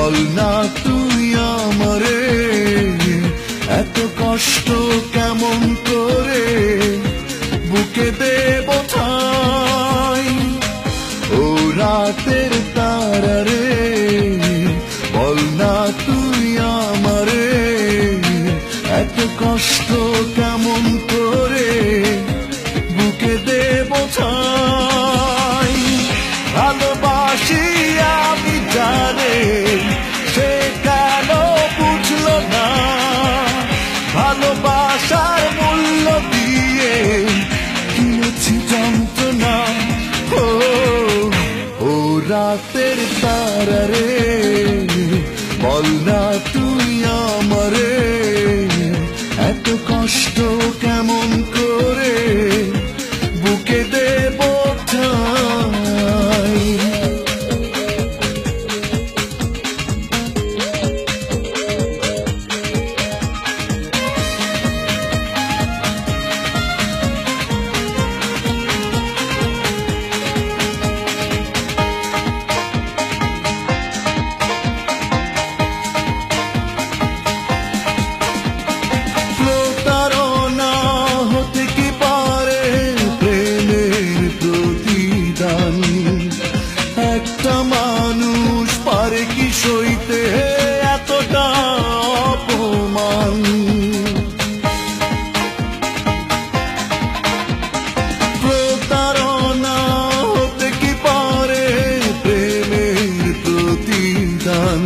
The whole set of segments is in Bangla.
বল না তুই আমারে এত কষ্ট কেমন করে বুকে দেব ঠাই। ও রাতের তারা রে বল না তুই আমারে এত কষ্ট কেমন করে বুকে দেব ঠাই। ভালোবাসি আমি জানে সে কেন বুঝলো না, ভালোবাসার মূল্য দিয়ে কিনেছি যন্ত্রণা। ও রাতের তারা রে বল না তুই আমারে এত কষ্ট কেমন করে বুকে দেব ঠাই। একটা মানুষ পারে কি সইতে এতটা অপমান, প্রতারণা হতে কি পারে প্রেমের প্রতিদান।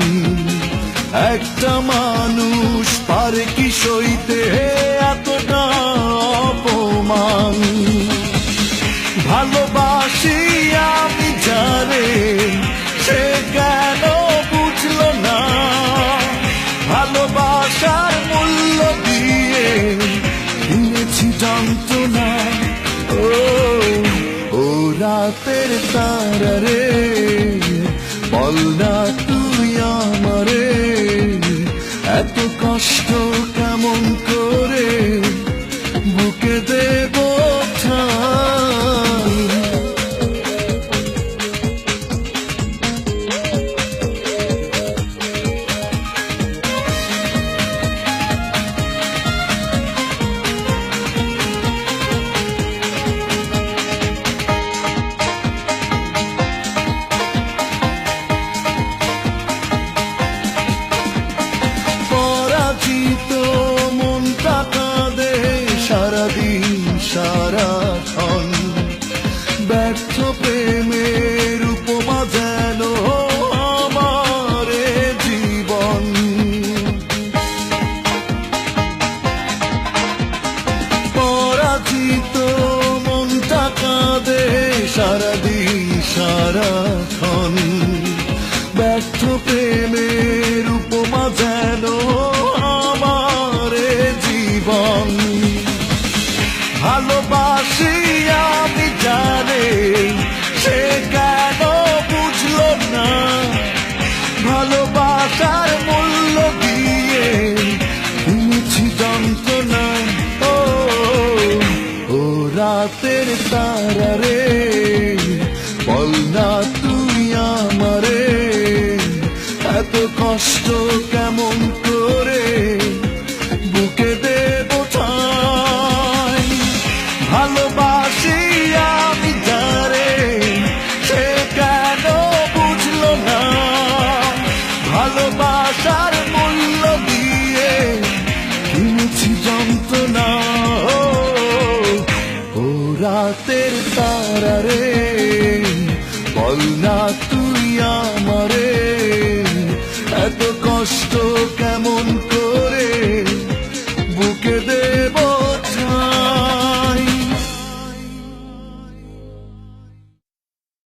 একটা মানুষ পারে কি সইতে এতটা অপমান। ভালোবাসি আমি জানে সে কেন বুঝলো না, ভালোবাসার মূল্য দিয়ে কিনেছি যন্ত্রণা। ও রাতের তারা রে বল না তুই আমারে এত কষ্ট কেমন করে বুকে দেব ঠাই। সারাদিন সারাক্ষণ ব্যর্থ প্রেমের উপমা যেন আমার জীবন। পরাজিত মনটা কাঁদে সারাদিন সারাক্ষণ ব্যর্থ প্রেমের উপমা যেন আমার জীবন। ভালোবাসি আমি জানে সে কেন বুঝলো না, ভালোবাসার মূল্য দিয়ে কিনেছি যন্ত্রণা। ও রাতের তারা রে বল না তুই আমারে এত কষ্ট কেমন করে বুকে দেব ঠাই। ভালোবাসি আমি জানে সে কেন বুঝলো না, ভালোবাসার মূল্য দিয়ে কিনেছি যন্ত্রণা। ও রাতের তারা রে বল না তুই আমারে এত কষ্ট